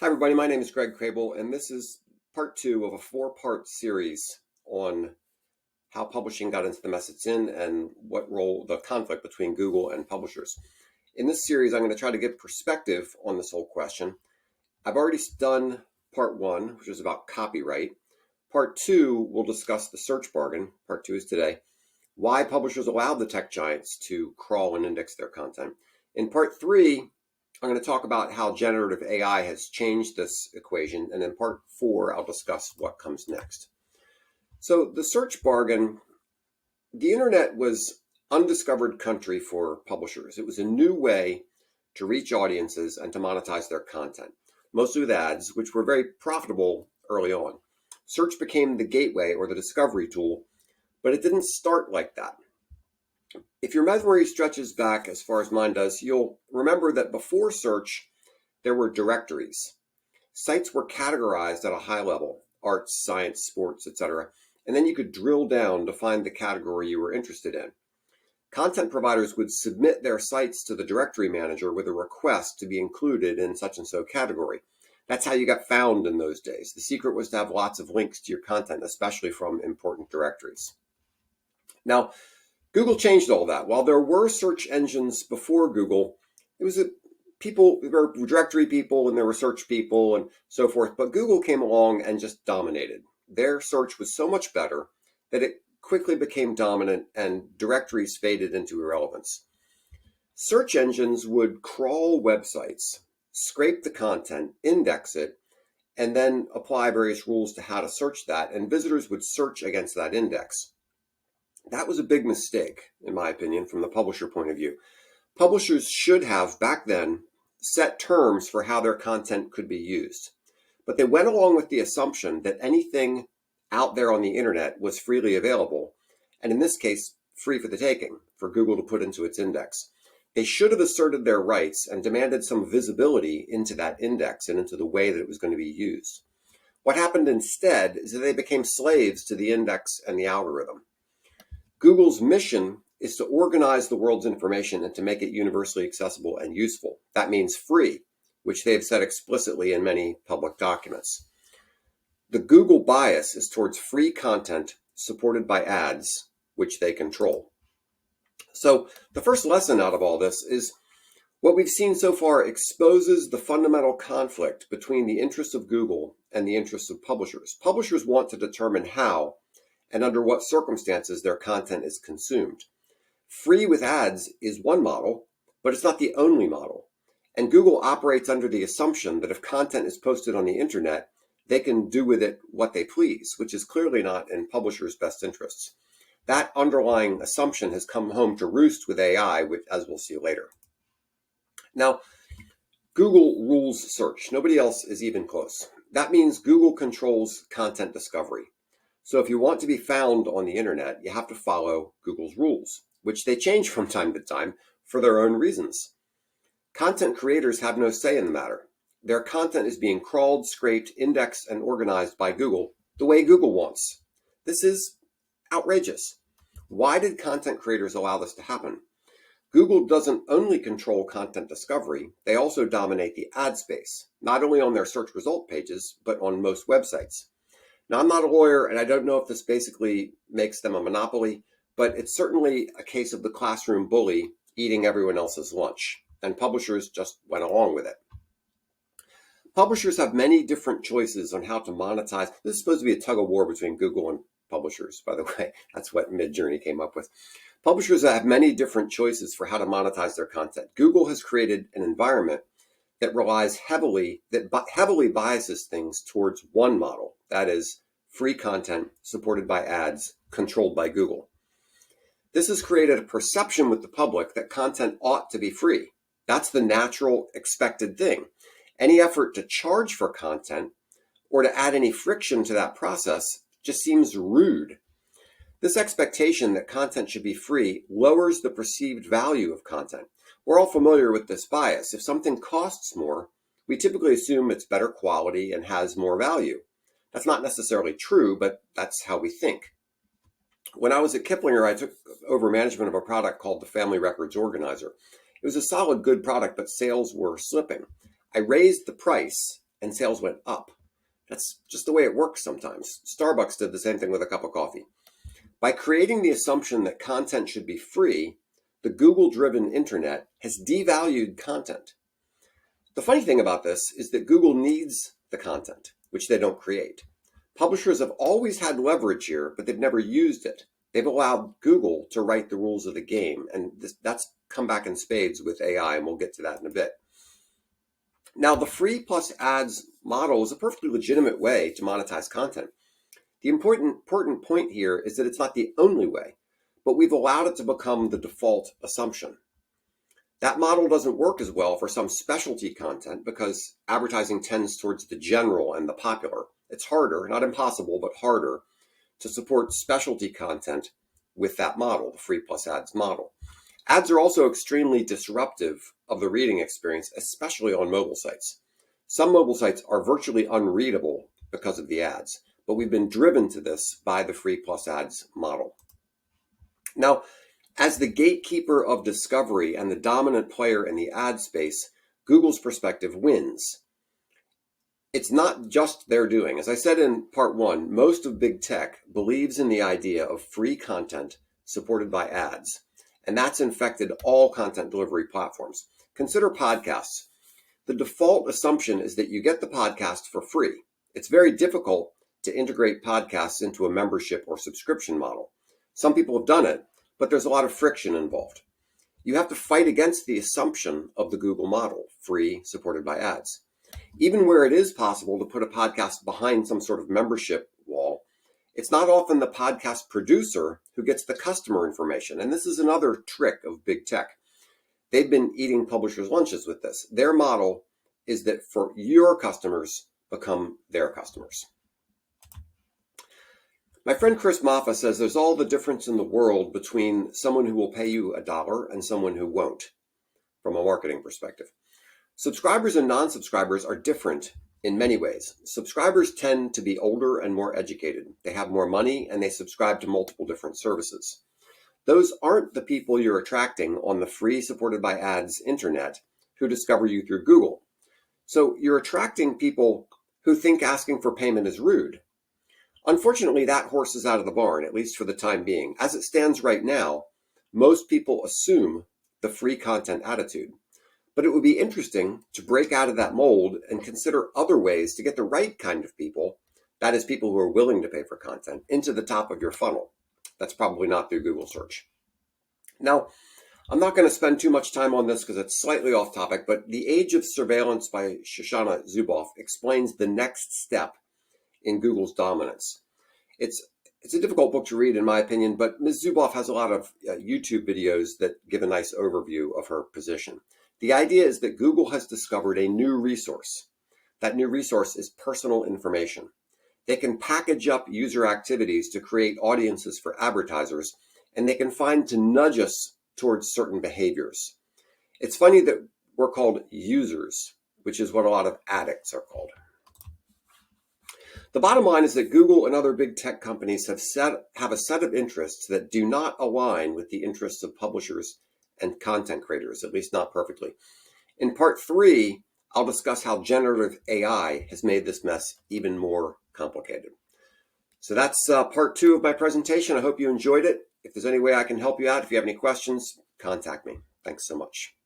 Hi, everybody. My name is Greg Crable, and this is part two of a four-part series on how publishing got into the mess it's in and what role the conflict between Google and publishers. In this series, I'm going to try to give perspective on this whole question. I've already done part one, which is about copyright. Part two will discuss the search bargain. Part two is today. Why publishers allowed the tech giants to crawl and index their content. In part three, I'm going to talk about how generative AI has changed this equation. And in part four, I'll discuss what comes next. So the search bargain, the internet was undiscovered country for publishers. It was a new way to reach audiences and to monetize their content, mostly with ads, which were very profitable early on. Search became the gateway or the discovery tool, but it didn't start like that. If your memory stretches back as far as mine does, you'll remember that before search, there were directories. Sites were categorized at a high level, arts, science, sports, etc. And then you could drill down to find the category you were interested in. Content providers would submit their sites to the directory manager with a request to be included in such and so category. That's how you got found in those days. The secret was to have lots of links to your content, especially from important directories. Now, Google changed all that. While there were search engines before Google, there were directory people and there were search people and so forth. But Google came along and just dominated. Their search was so much better that it quickly became dominant and directories faded into irrelevance. Search engines would crawl websites, scrape the content, index it, and then apply various rules to how to search that. And visitors would search against that index. That was a big mistake, in my opinion, from the publisher point of view. Publishers should have, back then, set terms for how their content could be used. But they went along with the assumption that anything out there on the internet was freely available, and in this case, free for the taking, for Google to put into its index. They should have asserted their rights and demanded some visibility into that index and into the way that it was going to be used. What happened instead is that they became slaves to the index and the algorithm. Google's mission is to organize the world's information and to make it universally accessible and useful. That means free, which they have said explicitly in many public documents. The Google bias is towards free content supported by ads, which they control. So the first lesson out of all this is what we've seen so far exposes the fundamental conflict between the interests of Google and the interests of publishers. Publishers want to determine how and under what circumstances their content is consumed. Free with ads is one model, but it's not the only model. And Google operates under the assumption that if content is posted on the internet, they can do with it what they please, which is clearly not in publishers' best interests. That underlying assumption has come home to roost with AI, which, as we'll see later. Now, Google rules search. Nobody else is even close. That means Google controls content discovery. So if you want to be found on the internet, you have to follow Google's rules, which they change from time to time for their own reasons. Content creators have no say in the matter. Their content is being crawled, scraped, indexed, and organized by Google the way Google wants. This is outrageous. Why did content creators allow this to happen? Google doesn't only control content discovery, they also dominate the ad space, not only on their search result pages, but on most websites. Now, I'm not a lawyer, and I don't know if this basically makes them a monopoly, but it's certainly a case of the classroom bully eating everyone else's lunch, and publishers just went along with it. Publishers have many different choices on how to monetize. This is supposed to be a tug of war between Google and publishers, by the way. That's what Midjourney came up with. Publishers have many different choices for how to monetize their content. Google has created an environment that heavily biases things towards one model, that is, free content supported by ads controlled by Google. This has created a perception with the public that content ought to be free. That's the natural, expected thing. Any effort to charge for content or to add any friction to that process just seems rude. This expectation that content should be free lowers the perceived value of content. We're all familiar with this bias. If something costs more, we typically assume it's better quality and has more value. That's not necessarily true, but that's how we think. When I was at Kiplinger, I took over management of a product called the Family Records Organizer. It was a solid, good product, but sales were slipping. I raised the price and sales went up. That's just the way it works sometimes. Starbucks did the same thing with a cup of coffee. By creating the assumption that content should be free, the Google-driven internet has devalued content. The funny thing about this is that Google needs the content, which they don't create. Publishers have always had leverage here, but they've never used it. They've allowed Google to write the rules of the game, and that's come back in spades with AI, and we'll get to that in a bit. Now, the free plus ads model is a perfectly legitimate way to monetize content. The important point here is that it's not the only way, but we've allowed it to become the default assumption. That model doesn't work as well for some specialty content because advertising tends towards the general and the popular. It's harder, not impossible, but harder to support specialty content with that model, the free plus ads model. Ads are also extremely disruptive of the reading experience, especially on mobile sites. Some mobile sites are virtually unreadable because of the ads, but we've been driven to this by the free plus ads model. Now, as the gatekeeper of discovery and the dominant player in the ad space, Google's perspective wins. It's not just their doing. As I said in part one, most of big tech believes in the idea of free content supported by ads, and that's infected all content delivery platforms. Consider podcasts. The default assumption is that you get the podcast for free. It's very difficult to integrate podcasts into a membership or subscription model. Some people have done it, but there's a lot of friction involved. You have to fight against the assumption of the Google model, free, supported by ads. Even where it is possible to put a podcast behind some sort of membership wall, it's not often the podcast producer who gets the customer information. And this is another trick of big tech. They've been eating publishers' lunches with this. Their model is that for your customers become their customers. My friend Chris Moffa says there's all the difference in the world between someone who will pay you $1 and someone who won't, from a marketing perspective. Subscribers and non-subscribers are different in many ways. Subscribers tend to be older and more educated. They have more money and they subscribe to multiple different services. Those aren't the people you're attracting on the free supported by ads internet who discover you through Google. So you're attracting people who think asking for payment is rude. Unfortunately, that horse is out of the barn, at least for the time being. As it stands right now, most people assume the free content attitude. But it would be interesting to break out of that mold and consider other ways to get the right kind of people, that is people who are willing to pay for content, into the top of your funnel. That's probably not through Google search. Now, I'm not going to spend too much time on this because it's slightly off topic, but The Age of Surveillance by Shoshana Zuboff explains the next step in Google's dominance. It's a difficult book to read, in my opinion, but Ms. Zuboff has a lot of YouTube videos that give a nice overview of her position. The idea is that Google has discovered a new resource. That new resource is personal information. They can package up user activities to create audiences for advertisers, and they can find to nudge us towards certain behaviors. It's funny that we're called users, which is what a lot of addicts are called. The bottom line is that Google and other big tech companies have a set of interests that do not align with the interests of publishers and content creators, at least not perfectly. In part 3, I'll discuss how generative AI has made this mess even more complicated. So that's part 2 of my presentation. I hope you enjoyed it. If there's any way I can help you out, if you have any questions, contact me. Thanks so much.